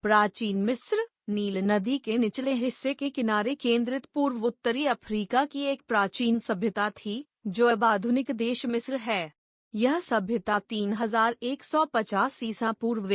प्राचीन मिस्र नील नदी के निचले हिस्से के किनारे केंद्रित पूर्व उत्तरी अफ्रीका की एक प्राचीन सभ्यता थी, जो अब आधुनिक देश मिस्र है। यह सभ्यता 3150 ईसा पूर्व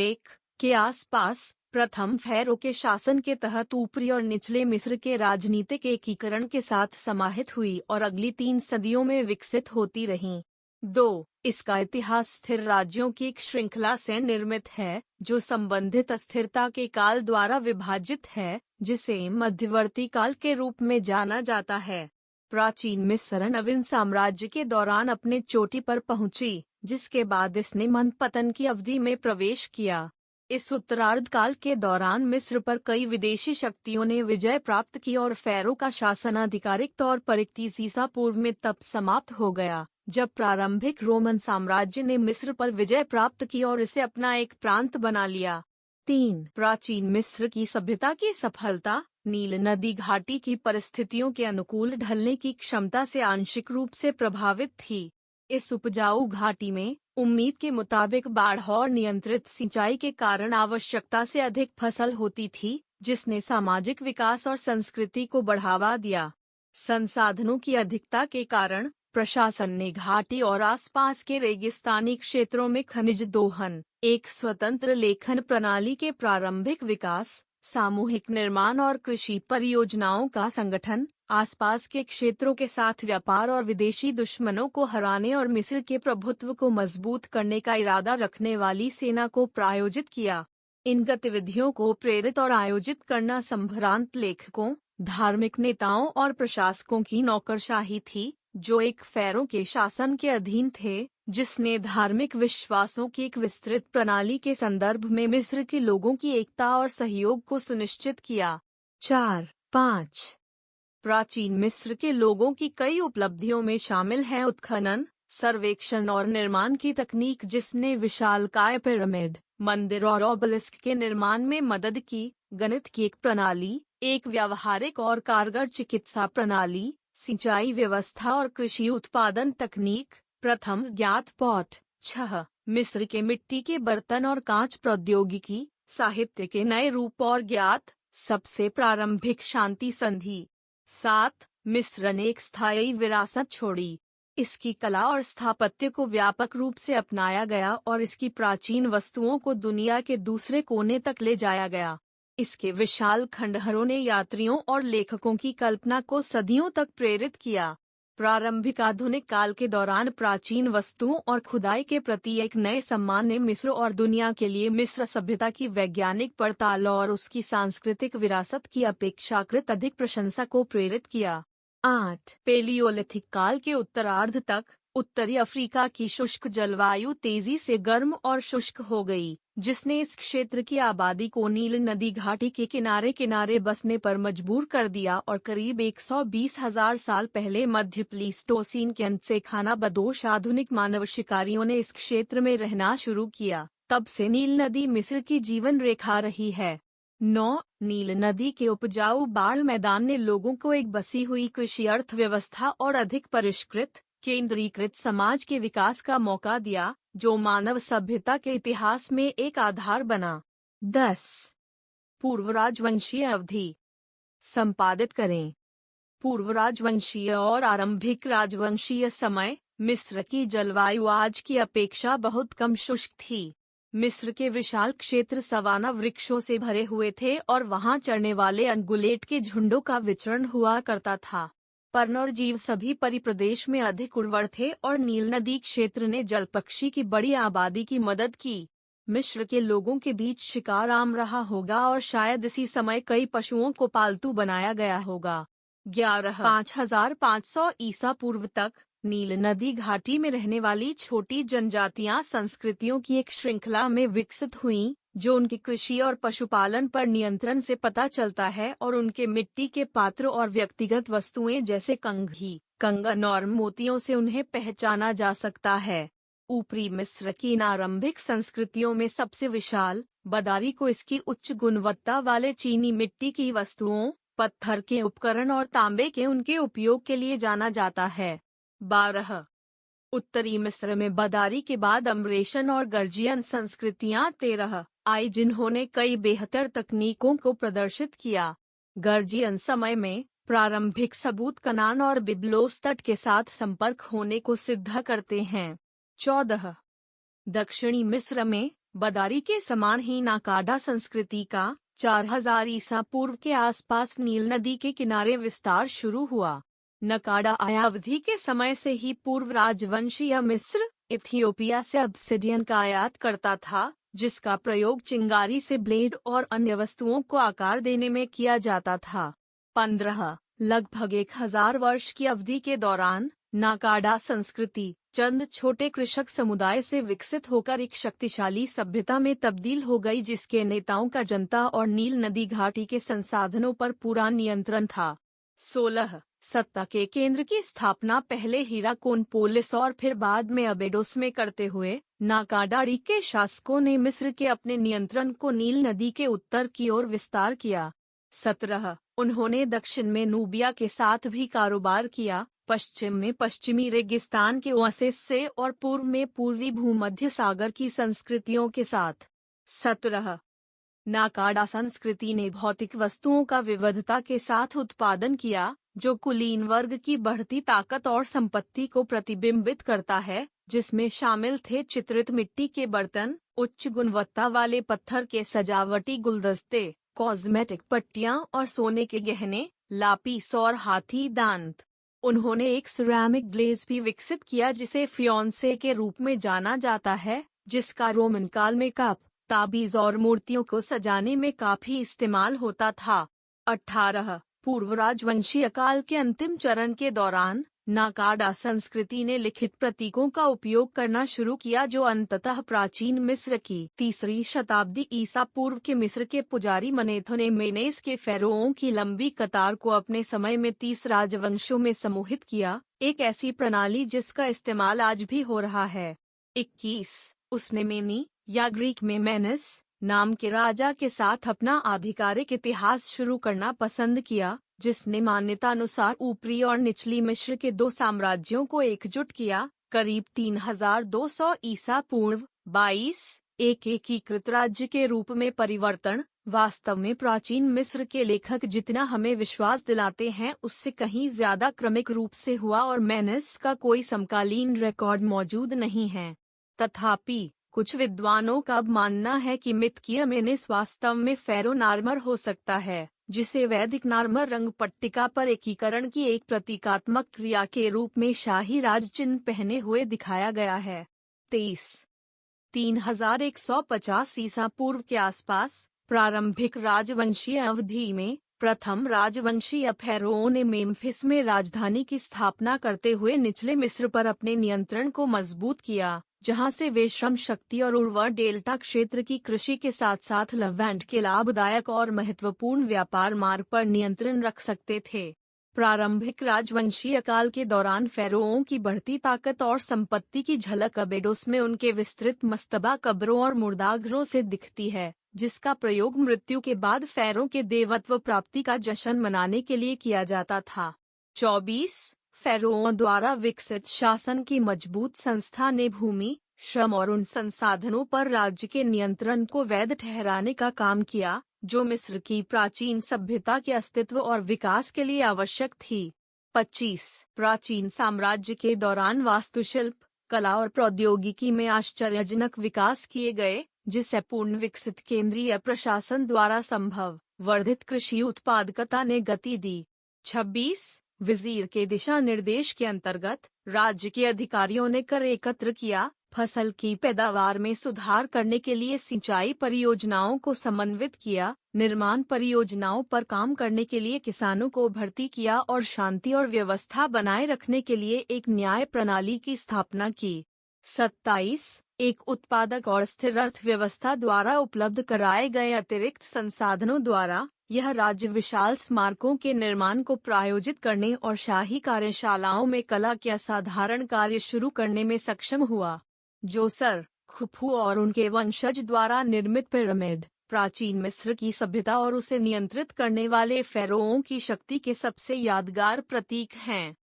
के आसपास प्रथम फ़ैरो के शासन के तहत ऊपरी और निचले मिस्र के राजनीतिक एकीकरण के साथ समाहित हुई और अगली 3 सदियों में विकसित होती रही। 2. इसका इतिहास स्थिर राज्यों की एक श्रृंखला से निर्मित है, जो संबंधित अस्थिरता के काल द्वारा विभाजित है, जिसे मध्यवर्ती काल के रूप में जाना जाता है। प्राचीन मिस्र नवीन साम्राज्य के दौरान अपने चोटी पर पहुंची, जिसके बाद इसने मंद पतन की अवधि में प्रवेश किया। इस उत्तरार्ध काल के दौरान मिस्र पर कई विदेशी शक्तियों ने विजय प्राप्त की और फ़ैरो का शासन आधिकारिक तौर पर 31 ईसा पूर्व में तब समाप्त हो गया, जब प्रारंभिक रोमन साम्राज्य ने मिस्र पर विजय प्राप्त की और इसे अपना एक प्रांत बना लिया। 3. प्राचीन मिस्र की सभ्यता की सफलता नील नदी घाटी की परिस्थितियों के अनुकूल ढलने की क्षमता से आंशिक रूप से प्रभावित थी। इस उपजाऊ घाटी में उम्मीद के मुताबिक बाढ़ और नियंत्रित सिंचाई के कारण आवश्यकता से अधिक फसल होती थी, जिसने सामाजिक विकास और संस्कृति को बढ़ावा दिया। संसाधनों की अधिकता के कारण प्रशासन ने घाटी और आसपास के रेगिस्तानी क्षेत्रों में खनिज दोहन, एक स्वतंत्र लेखन प्रणाली के प्रारंभिक विकास, सामूहिक निर्माण और कृषि परियोजनाओं का संगठन, आसपास के क्षेत्रों के साथ व्यापार और विदेशी दुश्मनों को हराने और मिस्र के प्रभुत्व को मजबूत करने का इरादा रखने वाली सेना को प्रायोजित किया। इन गतिविधियों को प्रेरित और आयोजित करना संभ्रांत लेखकों, धार्मिक नेताओं और प्रशासकों की नौकरशाही थी, जो एक फ़ैरो के शासन के अधीन थे, जिसने धार्मिक विश्वासों की एक विस्तृत प्रणाली के संदर्भ में मिस्र के लोगों की एकता और सहयोग को सुनिश्चित किया। 4-5 प्राचीन मिस्र के लोगों की कई उपलब्धियों में शामिल है उत्खनन, सर्वेक्षण और निर्माण की तकनीक, जिसने विशालकाय पिरामिड, मंदिर और ओबेलिस्क के निर्माण में मदद की। गणित की एक प्रणाली, एक व्यावहारिक और कारगर चिकित्सा प्रणाली, सिंचाई व्यवस्था और कृषि उत्पादन तकनीक, प्रथम ज्ञात पॉट। 6. मिस्र के मिट्टी के बर्तन और कांच प्रौद्योगिकी, साहित्य के नए रूप और ज्ञात, सबसे प्रारंभिक शांति संधि। 7. मिस्र ने एक स्थायी विरासत छोड़ी। इसकी कला और स्थापत्य को व्यापक रूप से अपनाया गया और इसकी प्राचीन वस्तुओं को दुनिया के दूसरे कोने तक ले जाया गया। इसके विशाल खंडहरों ने यात्रियों और लेखकों की कल्पना को सदियों तक प्रेरित किया। प्रारंभिक आधुनिक काल के दौरान प्राचीन वस्तुओं और खुदाई के प्रति एक नए सम्मान ने मिस्र और दुनिया के लिए मिस्र सभ्यता की वैज्ञानिक पड़ताल और उसकी सांस्कृतिक विरासत की अपेक्षाकृत अधिक प्रशंसा को प्रेरित किया। 8. पेलियोलिथिक काल के उत्तरार्ध तक उत्तरी अफ्रीका की शुष्क जलवायु तेजी से गर्म और शुष्क हो गई, जिसने इस क्षेत्र की आबादी को नील नदी घाटी के किनारे किनारे बसने पर मजबूर कर दिया और करीब 120,000 साल पहले मध्य प्लीस्टोसीन के अंत से खानाबदोश आधुनिक मानव शिकारियों ने इस क्षेत्र में रहना शुरू किया। तब से नील नदी मिस्र की जीवन रेखा रही है। 9. नील नदी के उपजाऊ बाढ़ मैदान ने लोगों को एक बसी हुई कृषि अर्थव्यवस्था और अधिक परिष्कृत, केंद्रीकृत समाज के विकास का मौका दिया, जो मानव सभ्यता के इतिहास में एक आधार बना। 10. पूर्व राजवंशीय अवधि संपादित करें। पूर्व राजवंशीय और आरंभिक राजवंशीय समय। मिस्र की जलवायु आज की अपेक्षा बहुत कम शुष्क थी। मिस्र के विशाल क्षेत्र सवाना वृक्षों से भरे हुए थे और वहां चरने वाले अंगुलेट के झुंडों का विचरण हुआ करता था। पर्णजीव सभी परिप्रदेश में अधिक उर्वर थे और नील नदी क्षेत्र ने जलपक्षी की बड़ी आबादी की मदद की। मिस्र के लोगों के बीच शिकार आम रहा होगा और शायद इसी समय कई पशुओं को पालतू बनाया गया होगा। 5500 ईसा पूर्व तक नील नदी घाटी में रहने वाली छोटी जनजातियां संस्कृतियों की एक श्रृंखला में विकसित हुईं, जो उनकी कृषि और पशुपालन पर नियंत्रण से पता चलता है और उनके मिट्टी के पात्र और व्यक्तिगत वस्तुएं जैसे कंघी, कंगन और मोतियों से उन्हें पहचाना जा सकता है। ऊपरी मिस्र की इन आरंभिक संस्कृतियों में सबसे विशाल बदारी को इसकी उच्च गुणवत्ता वाले चीनी मिट्टी की वस्तुओं, पत्थर के उपकरण और तांबे के उनके उपयोग के लिए जाना जाता है। 12. उत्तरी मिस्र में बदारी के बाद अम्ब्रेशन और गर्जियन संस्कृतियां। 13. आई जिन्होंने कई बेहतर तकनीकों को प्रदर्शित किया। गर्जियन समय में प्रारंभिक सबूत कनान और बिब्लोस तट के साथ संपर्क होने को सिद्ध करते हैं। 14 दक्षिणी मिस्र में बदारी के समान ही नाकाडा संस्कृति का 4000 ईसा पूर्व के आसपास नील नदी के किनारे विस्तार शुरू हुआ। नकाडा अयावधि के समय से ही पूर्व राजवंशीय मिस्र इथियोपिया से ऑब्सिडियन का आयात करता था, जिसका प्रयोग चिंगारी से ब्लेड और अन्य वस्तुओं को आकार देने में किया जाता था। 15 लगभग 1000 वर्ष की अवधि के दौरान नाकाडा संस्कृति चंद छोटे कृषक समुदाय से विकसित होकर एक शक्तिशाली सभ्यता में तब्दील हो गई, जिसके नेताओं का जनता और नील नदी घाटी के संसाधनों पर पूरा नियंत्रण था। 16 सत्ता के केंद्र की स्थापना पहले हिराकोनपोलिस और फिर बाद में अबेडोस में करते हुए नाकाडाड़ी के शासकों ने मिस्र के अपने नियंत्रण को नील नदी के उत्तर की ओर विस्तार किया। 17 उन्होंने दक्षिण में नूबिया के साथ भी कारोबार किया, पश्चिम में पश्चिमी रेगिस्तान के ओएसिस से और पूर्व में पूर्वी भूमध्य सागर की संस्कृतियों के साथ। 17 नाकाडा संस्कृति ने भौतिक वस्तुओं का विविधता के साथ उत्पादन किया, जो कुलीन वर्ग की बढ़ती ताकत और संपत्ति को प्रतिबिंबित करता है, जिसमें शामिल थे चित्रित मिट्टी के बर्तन, उच्च गुणवत्ता वाले पत्थर के सजावटी गुलदस्ते, कॉस्मेटिक पट्टियां और सोने के गहने, लापिस और हाथी दांत। उन्होंने एक सिरेमिक ग्लेज भी विकसित किया जिसे फियोंसे के रूप में जाना जाता है, जिसका रोमन काल में कप, ताबीज और मूर्तियों को सजाने में काफी इस्तेमाल होता था। 18 पूर्व राजवंशीय काल के अंतिम चरण के दौरान नाकाडा संस्कृति ने लिखित प्रतीकों का उपयोग करना शुरू किया, जो अंततः प्राचीन मिस्र की 3री शताब्दी ईसा पूर्व के मिस्र के पुजारी मनेथो ने मेनेस के फेरोओं की लंबी कतार को अपने समय में 30 राजवंशों में समूहित किया, एक ऐसी प्रणाली जिसका इस्तेमाल आज भी हो रहा है। 21 उसने मेनी या ग्रीक में मेनेस नाम के राजा के साथ अपना आधिकारिक इतिहास शुरू करना पसंद किया, जिसने मान्यतानुसार ऊपरी और निचली मिस्र के 2 साम्राज्यों को एकजुट किया। करीब 3200 ईसा पूर्व 22 एक एकीकृत राज्य के रूप में परिवर्तन वास्तव में प्राचीन मिस्र के लेखक जितना हमें विश्वास दिलाते हैं उससे कहीं ज्यादा क्रमिक रूप से हुआ और मेनेस का कोई समकालीन रिकॉर्ड मौजूद नहीं है। तथापि कुछ विद्वानों का अब मानना है कि मिथकीय मेनेस वास्तव में फेरो नार्मर हो सकता है, जिसे वैदिक नार्मर रंग पट्टिका पर एकीकरण की एक प्रतीकात्मक क्रिया के रूप में शाही राज चिन्ह पहने हुए दिखाया गया है। 23 3150 ईसा पूर्व के आसपास प्रारंभिक राजवंशीय अवधि में प्रथम राजवंशीय फेरोओं ने मेम्फिस में राजधानी की स्थापना करते हुए निचले मिस्र पर अपने नियंत्रण को मजबूत किया, जहां से वे श्रम शक्ति और उर्वर डेल्टा क्षेत्र की कृषि के साथ साथ लवेंट के लाभदायक और महत्वपूर्ण व्यापार मार्ग पर नियंत्रण रख सकते थे। प्रारंभिक राजवंशीय काल के दौरान फेरोओं की बढ़ती ताकत और संपत्ति की झलक अबेडोस में उनके विस्तृत मस्तबा कब्रों और मुर्दाघरों से दिखती है, जिसका प्रयोग मृत्यु के बाद फेरो के देवत्व प्राप्ति का जश्न मनाने के लिए किया जाता था। 24 फेरोओं द्वारा विकसित शासन की मजबूत संस्था ने भूमि, श्रम और उन संसाधनों पर राज्य के नियंत्रण को वैध ठहराने का काम किया, जो मिस्र की प्राचीन सभ्यता के अस्तित्व और विकास के लिए आवश्यक थी। 25 प्राचीन साम्राज्य के दौरान वास्तुशिल्प, कला और प्रौद्योगिकी में आश्चर्यजनक विकास किए गए, जिसे पूर्ण विकसित केंद्रीय प्रशासन द्वारा संभव वर्धित कृषि उत्पादकता ने गति दी। 26 वजीर के दिशा निर्देश के अंतर्गत राज्य के अधिकारियों ने कर एकत्र किया, फसल की पैदावार में सुधार करने के लिए सिंचाई परियोजनाओं को समन्वित किया, निर्माण परियोजनाओं पर काम करने के लिए किसानों को भर्ती किया और शांति और व्यवस्था बनाए रखने के लिए एक न्याय प्रणाली की स्थापना की। 27 एक उत्पादक और स्थिर अर्थव्यवस्था द्वारा उपलब्ध कराए गए अतिरिक्त संसाधनों द्वारा यह राज्य विशाल स्मारकों के निर्माण को प्रायोजित करने और शाही कार्यशालाओं में कला के असाधारण कार्य शुरू करने में सक्षम हुआ। जोसर, खुफू और उनके वंशज द्वारा निर्मित पिरामिड प्राचीन मिस्र की सभ्यता और उसे नियंत्रित करने वाले फेरोओं की शक्ति के सबसे यादगार प्रतीक हैं।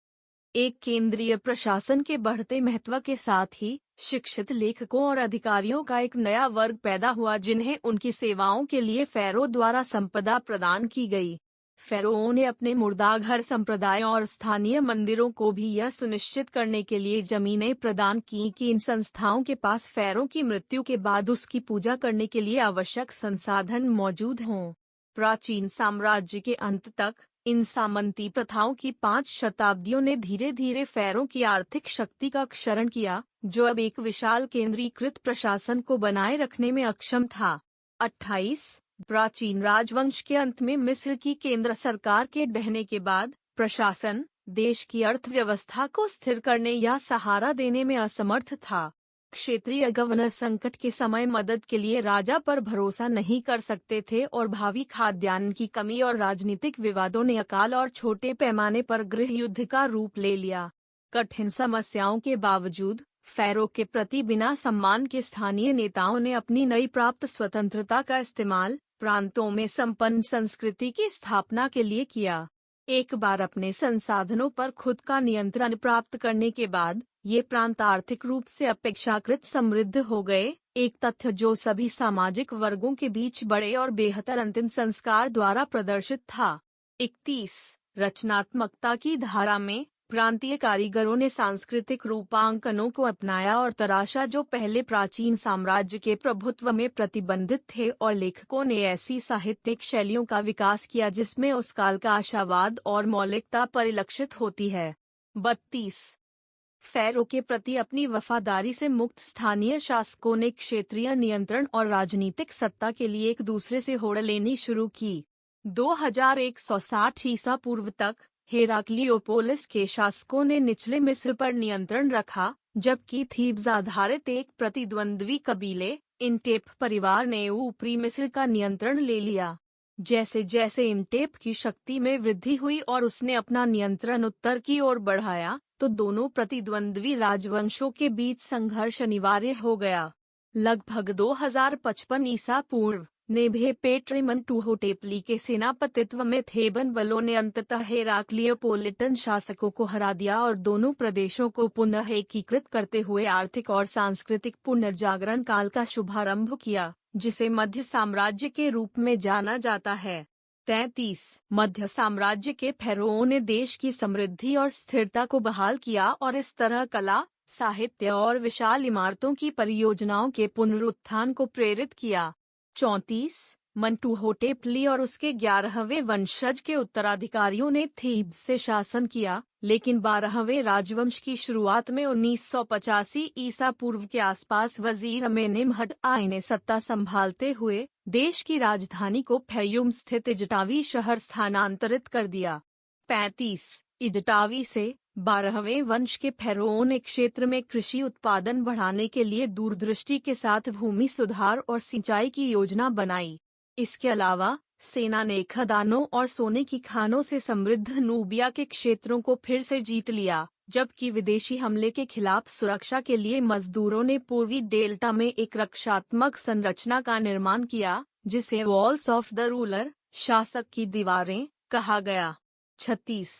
एक केंद्रीय प्रशासन के बढ़ते महत्व के साथ ही शिक्षित लेखकों और अधिकारियों का एक नया वर्ग पैदा हुआ जिन्हें उनकी सेवाओं के लिए फ़ैरो द्वारा संपदा प्रदान की गई। फ़ैरोओं ने अपने मुर्दाघर संप्रदायों और स्थानीय मंदिरों को भी यह सुनिश्चित करने के लिए जमीनें प्रदान की कि इन संस्थाओं के पास फ़ैरो की मृत्यु के बाद उसकी पूजा करने के लिए आवश्यक संसाधन मौजूद हों। प्राचीन साम्राज्य के अंत तक इन सामंती प्रथाओं की 5 शताब्दियों ने धीरे धीरे फ़ैरो की आर्थिक शक्ति का क्षरण किया, जो अब एक विशाल केंद्रीकृत प्रशासन को बनाए रखने में अक्षम था। 28 प्राचीन राजवंश के अंत में मिस्र की केंद्र सरकार के ढहने के बाद प्रशासन देश की अर्थव्यवस्था को स्थिर करने या सहारा देने में असमर्थ था। क्षेत्रीय गवर्नर संकट के समय मदद के लिए राजा पर भरोसा नहीं कर सकते थे और भावी खाद्यान्न की कमी और राजनीतिक विवादों ने अकाल और छोटे पैमाने पर गृह युद्ध का रूप ले लिया। कठिन समस्याओं के बावजूद फ़ैरो के प्रति बिना सम्मान के स्थानीय नेताओं ने अपनी नई प्राप्त स्वतंत्रता का इस्तेमाल प्रांतों में संपन्न संस्कृति की स्थापना के लिए किया। एक बार अपने संसाधनों पर खुद का नियंत्रण प्राप्त करने के बाद ये प्रांत आर्थिक रूप से अपेक्षाकृत समृद्ध हो गए, एक तथ्य जो सभी सामाजिक वर्गों के बीच बड़े और बेहतर अंतिम संस्कार द्वारा प्रदर्शित था। 31 रचनात्मकता की धारा में प्रांतीय कारीगरों ने सांस्कृतिक रूपांकनों को अपनाया और तराशा जो पहले प्राचीन साम्राज्य के प्रभुत्व में प्रतिबंधित थे, और लेखकों ने ऐसी साहित्यिक शैलियों का विकास किया जिसमें उस काल का आशावाद और मौलिकता परिलक्षित होती है। 32 फ़ैरो के प्रति अपनी वफादारी से मुक्त स्थानीय शासकों ने क्षेत्रीय नियंत्रण और राजनीतिक सत्ता के लिए एक दूसरे से होड़ लेनी शुरू की। 2160 ईसा पूर्व तक हेराक्लियोपोलिस के शासकों ने निचले मिस्र पर नियंत्रण रखा, जबकि थीब्स आधारित एक प्रतिद्वंद्वी कबीले इंटेप परिवार ने ऊपरी मिस्र का नियंत्रण ले लिया। जैसे जैसे इंटेप की शक्ति में वृद्धि हुई और उसने अपना नियंत्रण उत्तर की ओर बढ़ाया, तो दोनों प्रतिद्वंद्वी राजवंशों के बीच संघर्ष अनिवार्य हो गया। लगभग 2055 ईसा पूर्व नेबुकदनेस्सर के सेनापतित्व में थेबन बलों ने अंततः हेराक्लियोपोलिटन शासकों को हरा दिया और दोनों प्रदेशों को पुनः एकीकृत करते हुए आर्थिक और सांस्कृतिक पुनर्जागरण काल का शुभारंभ किया, जिसे मध्य साम्राज्य के रूप में जाना जाता है। 33 मध्य साम्राज्य के फ़ैरोओं ने देश की समृद्धि और स्थिरता को बहाल किया और इस तरह कला, साहित्य और विशाल इमारतों की परियोजनाओं के पुनरुत्थान को प्रेरित किया। 34 मंटूहोटेपली और उसके 11वें वंशज के उत्तराधिकारियों ने थीब्स से शासन किया, लेकिन 12वें राजवंश की शुरुआत में 1985 ईसा पूर्व के आसपास वजीर अमेनिमहट आई ने सत्ता संभालते हुए देश की राजधानी को फैयूम स्थित इजटावी शहर स्थानांतरित कर दिया। 35 इजटावी से 12वें वंश के फ़ैरोओं ने क्षेत्र में कृषि उत्पादन बढ़ाने के लिए दूरदृष्टि के साथ भूमि सुधार और सिंचाई की योजना बनाई। इसके अलावा सेना ने खदानों और सोने की खानों से समृद्ध नूबिया के क्षेत्रों को फिर से जीत लिया, जबकि विदेशी हमले के खिलाफ सुरक्षा के लिए मजदूरों ने पूर्वी डेल्टा में एक रक्षात्मक संरचना का निर्माण किया, जिसे वॉल्स ऑफ द रूलर, शासक की दीवारें, कहा गया। 36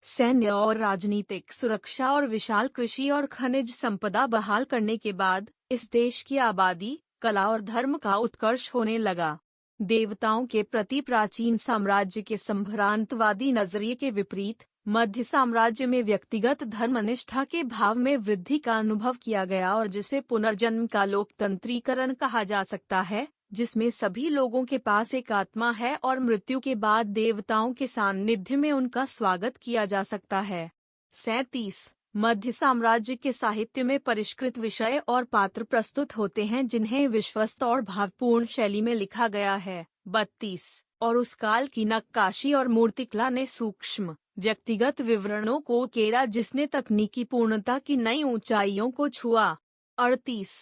सैन्य और राजनीतिक सुरक्षा और विशाल कृषि और खनिज संपदा बहाल करने के बाद इस देश की आबादी, कला और धर्म का उत्कर्ष होने लगा। देवताओं के प्रति प्राचीन साम्राज्य के संभ्रांतवादी नजरिए के विपरीत मध्य साम्राज्य में व्यक्तिगत धर्मनिष्ठा के भाव में वृद्धि का अनुभव किया गया, और जिसे पुनर्जन्म का लोकतंत्रीकरण कहा जा सकता है, जिसमें सभी लोगों के पास एक आत्मा है और मृत्यु के बाद देवताओं के सान्निध्य में उनका स्वागत किया जा सकता है। 37 मध्य साम्राज्य के साहित्य में परिष्कृत विषय और पात्र प्रस्तुत होते हैं जिन्हें विश्वस्त और भावपूर्ण शैली में लिखा गया है। 32 और उस काल की नक्काशी और मूर्तिकला ने सूक्ष्म व्यक्तिगत विवरणों को उकेरा जिसने तकनीकी पूर्णता की नई ऊंचाइयों को छुआ। 38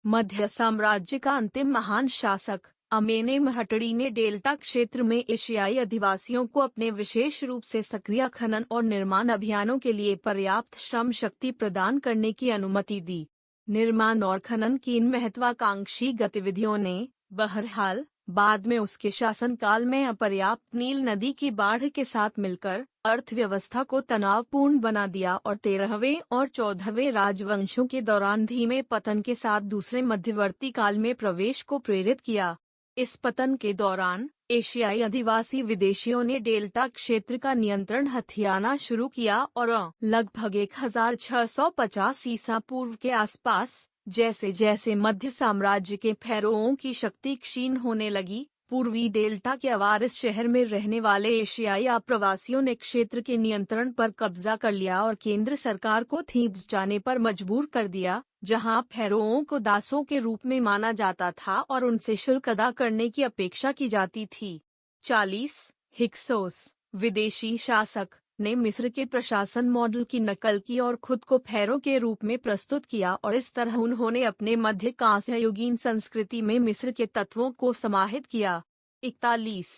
मध्य साम्राज्य का अंतिम महान शासक अमेनेमहटड़ी ने डेल्टा क्षेत्र में एशियाई अधिवासियों को अपने विशेष रूप से सक्रिय खनन और निर्माण अभियानों के लिए पर्याप्त श्रम शक्ति प्रदान करने की अनुमति दी। निर्माण और खनन की इन महत्वाकांक्षी गतिविधियों ने बहरहाल बाद में उसके शासनकाल में अपर्याप्त नील नदी की बाढ़ के साथ मिलकर अर्थव्यवस्था को तनावपूर्ण बना दिया और 13वें और 14वें राजवंशों के दौरान धीमे पतन के साथ दूसरे मध्यवर्ती काल में प्रवेश को प्रेरित किया। इस पतन के दौरान एशियाई अधिवासी विदेशियों ने डेल्टा क्षेत्र का नियंत्रण हथियाना शुरू किया और लगभग 1650 ईसा पूर्व के आसपास जैसे जैसे मध्य साम्राज्य के pharaohs की शक्ति क्षीण होने लगी, पूर्वी डेल्टा के अवारिस शहर में रहने वाले एशियाई आप्रवासियों ने क्षेत्र के नियंत्रण पर कब्जा कर लिया और केंद्र सरकार को थीब्स जाने पर मजबूर कर दिया, जहां pharaohs को दासों के रूप में माना जाता था और उनसे शुल्क अदा करने की अपेक्षा की जाती थी। 40 हिक्सोस विदेशी शासक ने मिस्र के प्रशासन मॉडल की नकल की और खुद को pharaoh के रूप में प्रस्तुत किया और इस तरह उन्होंने अपने मध्य कांस्ययुगीन संस्कृति में मिस्र के तत्वों को समाहित किया। 41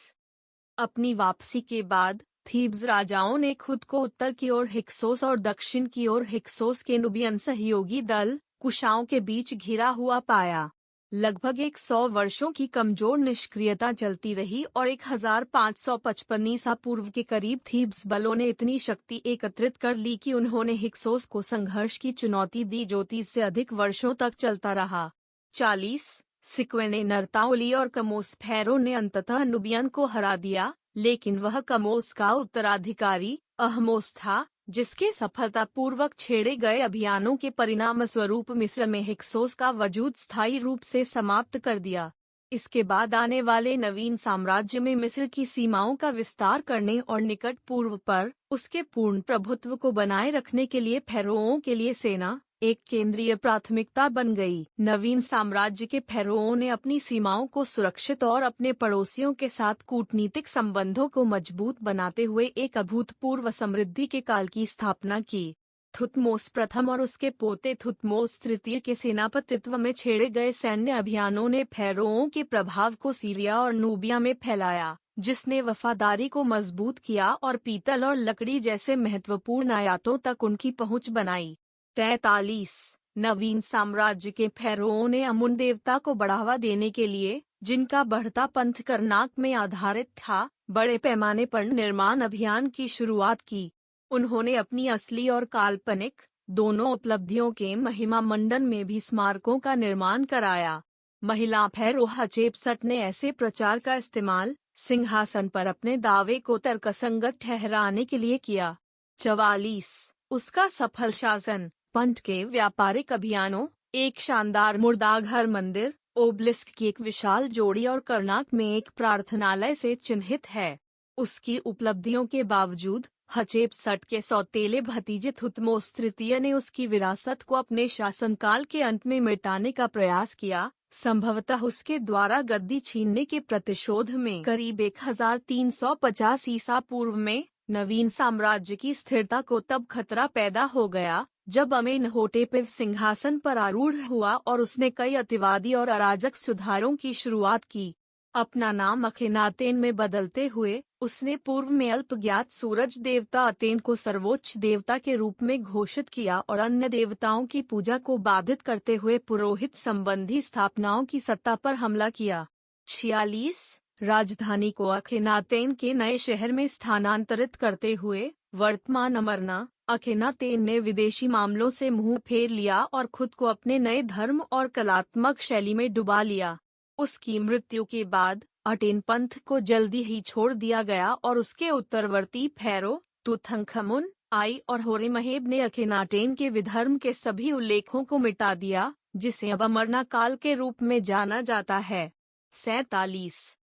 अपनी वापसी के बाद थीब्स राजाओं ने खुद को उत्तर की ओर हिक्सोस और दक्षिण की ओर हिक्सोस के नुबियन सहयोगी दल कुशाओं के बीच घिरा हुआ पाया। लगभग 100 वर्षों की कमजोर निष्क्रियता चलती रही और 1555 ईसा पूर्व के करीब थीब्स बलों ने इतनी शक्ति एकत्रित कर ली कि उन्होंने हिक्सोस को संघर्ष की चुनौती दी जो 30 से अधिक वर्षों तक चलता रहा। 40 सिक्वेने नर्ताओली और कमोस pharaoh ने अंततः नुबियन को हरा दिया, लेकिन वह कमोस का उत्तराधिकारी अहमोस था, जिसके सफलतापूर्वक छेड़े गए अभियानों के परिणाम स्वरूप मिस्र में हिक्सोस का वजूद स्थायी रूप से समाप्त कर दिया। इसके बाद आने वाले नवीन साम्राज्य में मिस्र की सीमाओं का विस्तार करने और निकट पूर्व पर उसके पूर्ण प्रभुत्व को बनाए रखने के लिए pharaohs के लिए सेना एक केंद्रीय प्राथमिकता बन गई। नवीन साम्राज्य के pharaohs ने अपनी सीमाओं को सुरक्षित और अपने पड़ोसियों के साथ कूटनीतिक संबंधों को मजबूत बनाते हुए एक अभूतपूर्व समृद्धि के काल की स्थापना की। थुतमोस प्रथम और उसके पोते थुतमोस तृतीय के सेनापतित्व में छेड़े गए सैन्य अभियानों ने pharaohs के प्रभाव को सीरिया और नूबिया में फैलाया, जिसने वफादारी को मजबूत किया और पीतल और लकड़ी जैसे महत्वपूर्ण आयातों तक उनकी पहुंच बनाई। 43 नवीन साम्राज्य के pharaohs ने अमुन देवता को बढ़ावा देने के लिए, जिनका बढ़ता पंथ करनाक में आधारित था, बड़े पैमाने पर निर्माण अभियान की शुरुआत की। उन्होंने अपनी असली और काल्पनिक दोनों उपलब्धियों के महिमा मंडन में भी स्मारकों का निर्माण कराया। महिला pharaoh हचेपसट ने ऐसे प्रचार का इस्तेमाल सिंहासन पर अपने दावे को तर्कसंगत ठहराने के लिए किया। 44 उसका सफल शासन पंथ के व्यापारिक अभियानों, एक शानदार मुर्दाघर मंदिर, ओबलिस्क की एक विशाल जोड़ी और करनाक में एक प्रार्थनालय से चिन्हित है। उसकी उपलब्धियों के बावजूद हचेपसट के सौतेले भतीजे थुतमोस तृतीय ने उसकी विरासत को अपने शासनकाल के अंत में मिटाने का प्रयास किया, संभवतः उसके द्वारा गद्दी छीनने के प्रतिशोध में। करीब 1350 ईसा पूर्व में नवीन साम्राज्य की स्थिरता को तब खतरा पैदा हो गया जब अमेनहोटेप सिंहासन पर आरूढ़ हुआ और उसने कई अतिवादी और अराजक सुधारों की शुरुआत की। अपना नाम अखेनातेन में बदलते हुए उसने पूर्व में अल्पज्ञात सूरज देवता अतेन को सर्वोच्च देवता के रूप में घोषित किया और अन्य देवताओं की पूजा को बाधित करते हुए पुरोहित संबंधी स्थापनाओं की सत्ता पर हमला किया। 46 राजधानी को अखेनातेन के नए शहर में स्थानांतरित करते हुए वर्तमान अमरना अखेनातेन ने विदेशी मामलों से मुंह फेर लिया और खुद को अपने नए धर्म और कलात्मक शैली में डुबा लिया। उसकी मृत्यु के बाद अटेन पंथ को जल्दी ही छोड़ दिया गया और उसके उत्तरवर्ती pharaoh तुतंखमुन आई और होरेमहेब ने अखेनाटेन के विधर्म के सभी उल्लेखों को मिटा दिया, जिसे अब अमरना काल के रूप में जाना जाता है। 47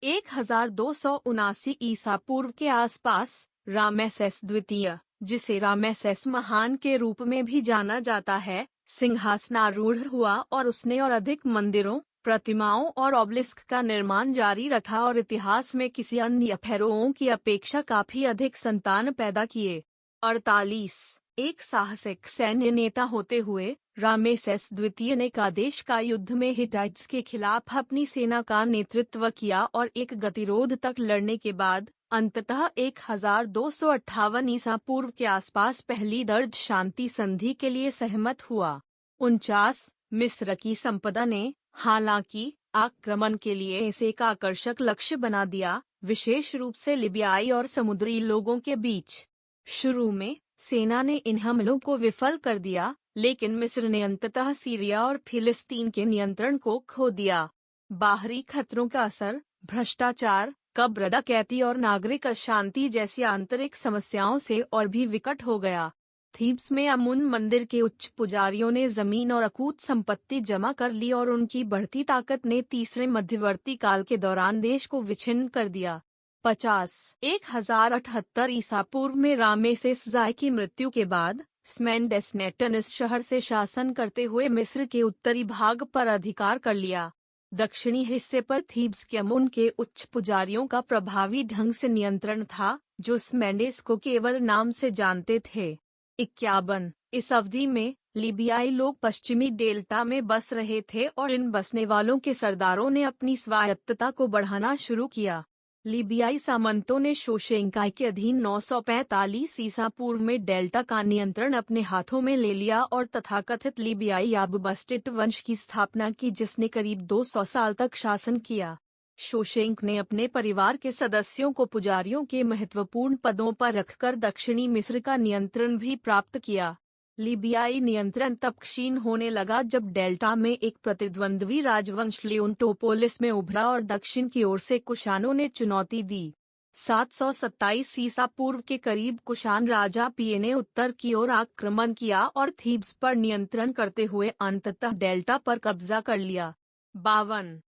1279 ईसा पूर्व के आसपास रामेसेस द्वितीय, जिसे रामेसेस महान के रूप में भी जाना जाता है, सिंहासनारूढ़ हुआ और उसने और अधिक मंदिरों, प्रतिमाओं और ऑबलिस्क का निर्माण जारी रखा और इतिहास में किसी अन्य pharaohs की अपेक्षा काफी अधिक संतान पैदा किए। 48 एक साहसिक सैन्य नेता होते हुए रामेसेस द्वितीय ने कादेश का युद्ध में हिटाइट्स के खिलाफ अपनी सेना का नेतृत्व किया और एक गतिरोध तक लड़ने के बाद अंततः 1258 ईसा पूर्व के आसपास पहली दर्ज शांति संधि के लिए सहमत हुआ। 49 मिस्र की संपदा ने, हालांकि, आक्रमण के लिए इसे एक आकर्षक लक्ष्य बना दिया, विशेष रूप से लिबियाई और समुद्री लोगों के बीच। शुरू में सेना ने इन हमलों को विफल कर दिया, लेकिन मिस्र ने अंततः सीरिया और फिलिस्तीन के नियंत्रण को खो दिया। बाहरी खतरों का असर, भ्रष्टाचार, कब्र डकैती और नागरिक अशांति जैसी आंतरिक समस्याओं से और भी विकट हो गया। थीब्स में अमुन मंदिर के उच्च पुजारियों ने जमीन और अकूत संपत्ति जमा कर ली और उनकी बढ़ती ताकत ने तीसरे मध्यवर्ती काल के दौरान देश को विच्छिन्न कर दिया। 1078 ईसा पूर्व में रामेसेस जाय की मृत्यु के बाद स्मेंडेस ने टनिस शहर से शासन करते हुए मिस्र के उत्तरी भाग पर अधिकार कर लिया। दक्षिणी हिस्से पर थीब्स के अमुन के उच्च पुजारियों का प्रभावी ढंग से नियंत्रण था, जो स्मेंडेस को केवल नाम से जानते थे। 51 इस अवधि में लीबियाई लोग पश्चिमी डेल्टा में बस रहे थे और इन बसने वालों के सरदारों ने अपनी स्वायत्तता को बढ़ाना शुरू किया। लीबियाई सामंतों ने शोशेंकाई के अधीन 945 ईसा पूर्व में डेल्टा का नियंत्रण अपने हाथों में ले लिया और तथाकथित लीबियाई याबुबस्टिट वंश की स्थापना की, जिसने करीब 200 साल तक शासन किया। शोशेंक ने अपने परिवार के सदस्यों को पुजारियों के महत्वपूर्ण पदों पर रखकर दक्षिणी मिस्र का नियंत्रण भी प्राप्त किया। लीबियाई नियंत्रण तब क्षीण होने लगा जब डेल्टा में एक प्रतिद्वंद्वी राजवंश लियोनटोपोलिस में उभरा और दक्षिण की ओर से कुशानों ने चुनौती दी। 727 ईसा पूर्व के करीब कुशान राजा पिये ने उत्तर की ओर आक्रमण किया और थीब्स पर नियंत्रण करते हुए अंततः डेल्टा पर कब्जा कर लिया। 52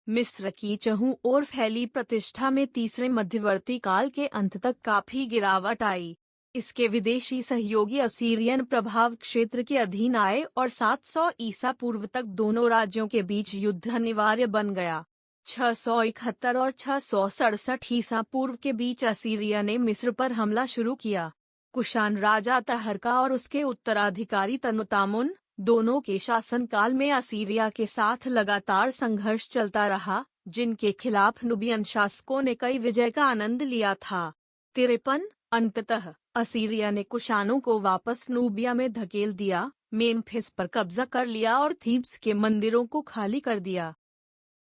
मिस्र की चहुं ओर फैली प्रतिष्ठा में तीसरे मध्यवर्ती काल के अंत तक काफी गिरावट आई। इसके विदेशी सहयोगी असीरियन प्रभाव क्षेत्र के अधीन आए और 700 ईसा पूर्व तक दोनों राज्यों के बीच युद्ध अनिवार्य बन गया। 671 और 667 ईसा पूर्व के बीच असीरिया ने मिस्र पर हमला शुरू किया। कुशान राजा तहरका और उसके उत्तराधिकारी तनुतामुन दोनों के शासनकाल में असीरिया के साथ लगातार संघर्ष चलता रहा, जिनके खिलाफ नुबियन शासकों ने कई विजय का आनंद लिया था। 53 अंततः असीरिया ने कुशानों को वापस नूबिया में धकेल दिया, मेम्फिस पर कब्जा कर लिया और थीब्स के मंदिरों को खाली कर दिया।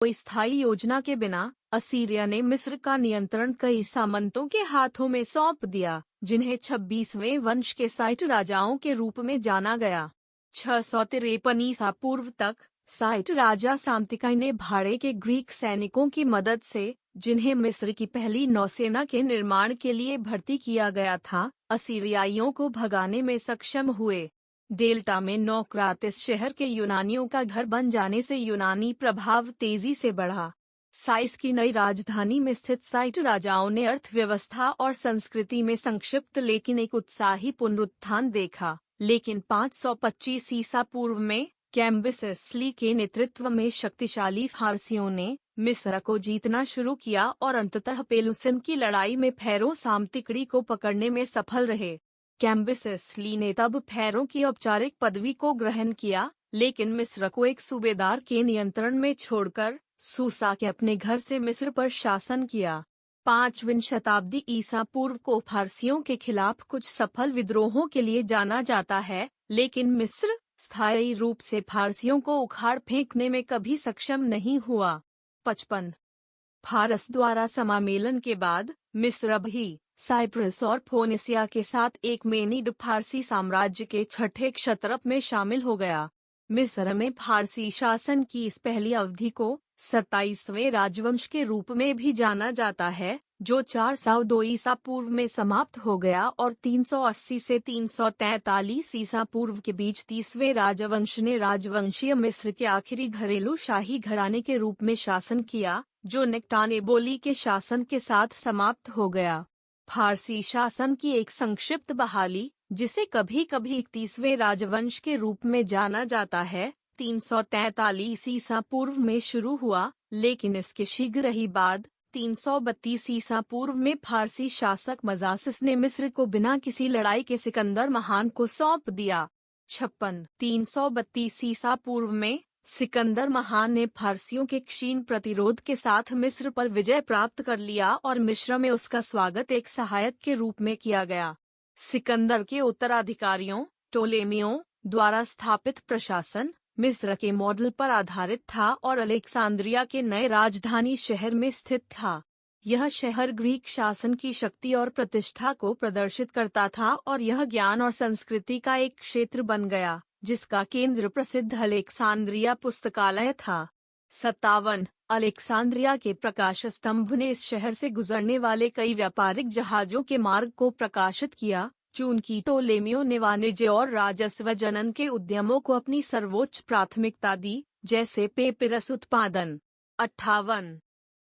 कोई स्थायी योजना के बिना असीरिया ने मिस्र का नियंत्रण कई सामंतों के हाथों में सौंप दिया, जिन्हें 26वें वंश के साइट राजाओं के रूप में जाना गया। 653 ईसा पूर्व तक साइट राजा साम्तिकाई ने भाड़े के ग्रीक सैनिकों की मदद से, जिन्हें मिस्र की पहली नौसेना के निर्माण के लिए भर्ती किया गया था, असीरियाइयों को भगाने में सक्षम हुए। डेल्टा में नौक्रातिस शहर के यूनानियों का घर बन जाने से यूनानी प्रभाव तेजी से बढ़ा। साइस की नई राजधानी में स्थित साइट राजाओं ने अर्थव्यवस्था और संस्कृति में संक्षिप्त लेकिन एक उत्साही पुनरुत्थान देखा, लेकिन 525 ईसा पूर्व में कैम्बिसेस ली के नेतृत्व में शक्तिशाली फारसियों ने मिस्र को जीतना शुरू किया और अंततः पेलुसिम की लड़ाई में फैरो साम्तिकड़ी को पकड़ने में सफल रहे। कैम्बिसेस ली ने तब फैरो की औपचारिक पदवी को ग्रहण किया, लेकिन मिस्र को एक सूबेदार के नियंत्रण में छोड़कर सूसा के अपने घर से मिस्र पर शासन किया। 5वीं शताब्दी ईसा पूर्व को फारसियों के खिलाफ कुछ सफल विद्रोहों के लिए जाना जाता है, लेकिन मिस्र स्थायी रूप से फारसियों को उखाड़ फेंकने में कभी सक्षम नहीं हुआ। 55 फारस द्वारा समामेलन के बाद मिस्र भी साइप्रस और फोनिसिया के साथ एक मेनिड फारसी साम्राज्य के छठे क्षत्रप में शामिल हो गया। मिस्र में फारसी शासन की इस पहली अवधि को 27वें राजवंश के रूप में भी जाना जाता है, जो 402 ईसा पूर्व में समाप्त हो गया और 380 से 343 ईसा पूर्व के बीच 30वें राजवंश ने राजवंशीय मिस्र के आखिरी घरेलू शाही घराने के रूप में शासन किया, जो नेक्टानेबोली के शासन के साथ समाप्त हो गया। फारसी शासन की एक संक्षिप्त बहाली, जिसे कभी कभी 31वें राजवंश के रूप में जाना जाता है, 343 ईसा पूर्व में शुरू हुआ, लेकिन इसके शीघ्र ही बाद 332 ईसा पूर्व में फारसी शासक मजासिस ने मिस्र को बिना किसी लड़ाई के सिकंदर महान को सौंप दिया। 332 ईसा पूर्व में सिकंदर महान ने फारसियों के क्षीण प्रतिरोध के साथ मिस्र पर विजय प्राप्त कर लिया और मिस्र में उसका स्वागत एक सहायक के रूप में किया गया। सिकंदर के उत्तराधिकारियों टोलेमियों द्वारा स्थापित प्रशासन मिस्र के मॉडल पर आधारित था और अलेक्सांद्रिया के नए राजधानी शहर में स्थित था। यह शहर ग्रीक शासन की शक्ति और प्रतिष्ठा को प्रदर्शित करता था और यह ज्ञान और संस्कृति का एक क्षेत्र बन गया, जिसका केंद्र प्रसिद्ध अलेक्सांद्रिया पुस्तकालय था। 57 अलेक्सांद्रिया के प्रकाश स्तंभ ने इस शहर से गुजरने वाले कई व्यापारिक जहाजों के मार्ग को प्रकाशित किया। चूंकि टोलेमियों ने वाणिज्य और राजस्व जनन के उद्यमों को अपनी सर्वोच्च प्राथमिकता दी, जैसे पेपिरस उत्पादन। 58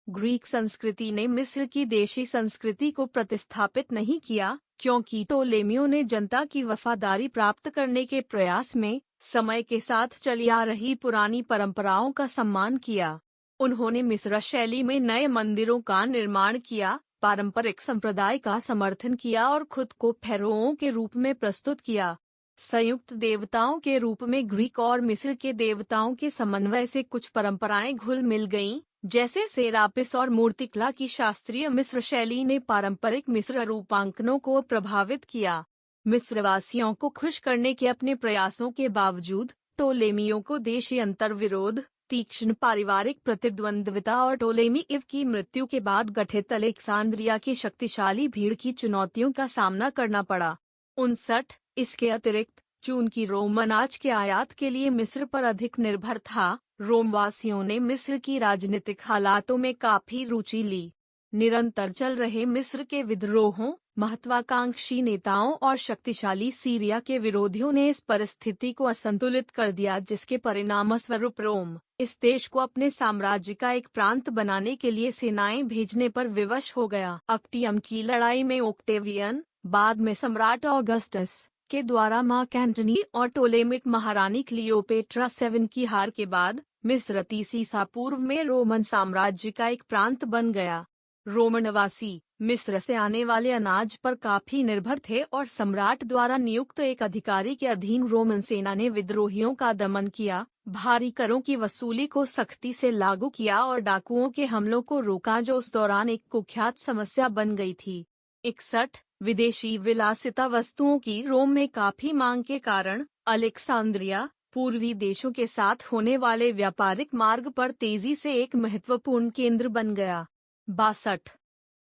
ग्रीक संस्कृति ने मिस्र की देशी संस्कृति को प्रतिस्थापित नहीं किया, क्योंकि टोलेमियों ने जनता की वफादारी प्राप्त करने के प्रयास में समय के साथ चली आ रही पुरानी परंपराओं का सम्मान किया। उन्होंने मिस्र शैली में नए मंदिरों का निर्माण किया, पारंपरिक संप्रदाय का समर्थन किया और खुद को फेरोओं के रूप में प्रस्तुत किया। संयुक्त देवताओं के रूप में ग्रीक और मिस्र के देवताओं के समन्वय से कुछ परंपराएं घुल मिल गईं, जैसे सेरापिस और मूर्तिकला की शास्त्रीय मिस्र शैली ने पारंपरिक मिस्र रूपांकनों को प्रभावित किया। मिस्रवासियों को खुश करने के अपने प्रयासों के बावजूद टोलेमियों को देशी अंतर्विरोध, तीक्ष्ण पारिवारिक प्रतिद्वंद्विता और टोलेमी-इव की मृत्यु के बाद गठित अलेक्सांद्रिया की शक्तिशाली भीड़ की चुनौतियों का सामना करना पड़ा। 59 इसके अतिरिक्त, चूंकि रोम अनाज के आयात के लिए मिस्र पर अधिक निर्भर था, रोमवासियों ने मिस्र की राजनीतिक हालातों में काफी रुचि ली। निरंतर चल रहे मिस्र के विद्रोहों, महत्वाकांक्षी नेताओं और शक्तिशाली सीरिया के विरोधियों ने इस परिस्थिति को असंतुलित कर दिया, जिसके परिणामस्वरूप रोम इस देश को अपने साम्राज्य का एक प्रांत बनाने के लिए सेनाएं भेजने पर विवश हो गया। अक्टियम की लड़ाई में ओक्टेवियन, बाद में सम्राट ऑगस्टस के द्वारा मार्क एंटनी और टोलेमिक महारानी क्लियोपेट्रा 7 की हार के बाद मिस्र 30 ईसा पूर्व में रोमन साम्राज्य का एक प्रांत बन गया। रोमनवासी मिस्र से आने वाले अनाज पर काफी निर्भर थे और सम्राट द्वारा नियुक्त एक अधिकारी के अधीन रोमन सेना ने विद्रोहियों का दमन किया, भारी करों की वसूली को सख्ती से लागू किया और डाकुओं के हमलों को रोका, जो उस दौरान एक कुख्यात समस्या बन गई थी। 61 विदेशी विलासिता वस्तुओं की रोम में काफी मांग के कारण अलेक्सांद्रिया पूर्वी देशों के साथ होने वाले व्यापारिक मार्ग पर तेजी से एक महत्वपूर्ण केंद्र बन गया। 62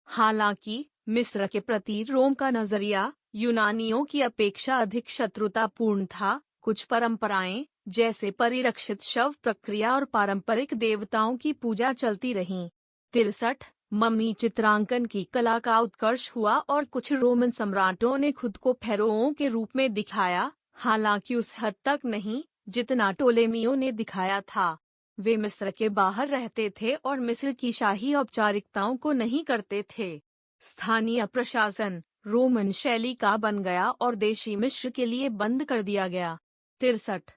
हालांकि मिस्र के प्रति रोम का नजरिया यूनानियों की अपेक्षा अधिक शत्रुतापूर्ण था, कुछ परंपराएं जैसे परिरक्षित शव प्रक्रिया और पारंपरिक देवताओं की पूजा चलती रहीं। 63 मम्मी चित्रांकन की कला का उत्कर्ष हुआ और कुछ रोमन सम्राटों ने खुद को फेरोओं के रूप में दिखाया, हालांकि उस हद तक नहीं जितना टोलेमियों ने दिखाया था। वे मिस्र के बाहर रहते थे और मिस्र की शाही औपचारिकताओं को नहीं करते थे। स्थानीय प्रशासन रोमन शैली का बन गया और देशी मिस्र के लिए बंद कर दिया गया। 63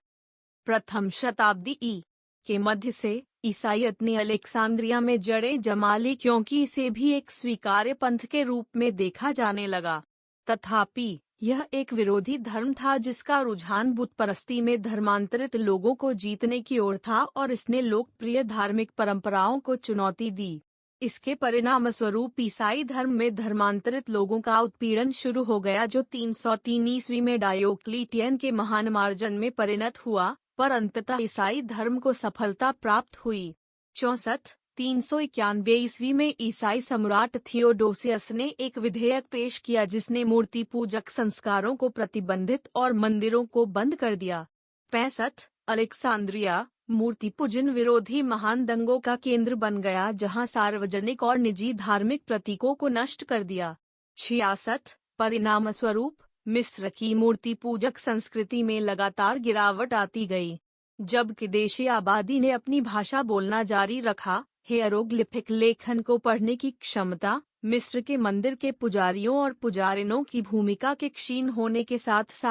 प्रथम शताब्दी ई के मध्य से ईसाईयत ने अलेक्सांद्रिया में जड़ें जमा ली, क्योंकि इसे भी एक स्वीकार्य पंथ के रूप में देखा जाने लगा। तथापि यह एक विरोधी धर्म था जिसका रुझान बुत परस्ती में धर्मांतरित लोगों को जीतने की ओर था और इसने लोकप्रिय धार्मिक परंपराओं को चुनौती दी। इसके परिणामस्वरूप ईसाई धर्म में धर्मांतरित लोगों का उत्पीड़न शुरू हो गया, जो 303 ईस्वी में डायोक्लिटियन के महान मार्जन में परिणत हुआ, पर अंततः ईसाई धर्म को सफलता प्राप्त हुई। 64 391 ईस्वी में ईसाई सम्राट थियोडोसियस ने एक विधेयक पेश किया जिसने मूर्ति पूजक संस्कारों को प्रतिबंधित और मंदिरों को बंद कर दिया। 65 अलेक्सांद्रिया मूर्ति पूजन विरोधी महान दंगों का केंद्र बन गया, जहां सार्वजनिक और निजी धार्मिक प्रतीकों को नष्ट कर दिया। 66 परिणामस्वरूप मिस्र की मूर्ति पूजक संस्कृति में लगातार गिरावट आती गई। जबकि देशी आबादी ने अपनी भाषा बोलना जारी रखा, हिएरोग्लिफिक लेखन को पढ़ने की क्षमता मिस्र के मंदिर के पुजारियों और पुजारिनों की भूमिका के क्षीण होने के साथ साथ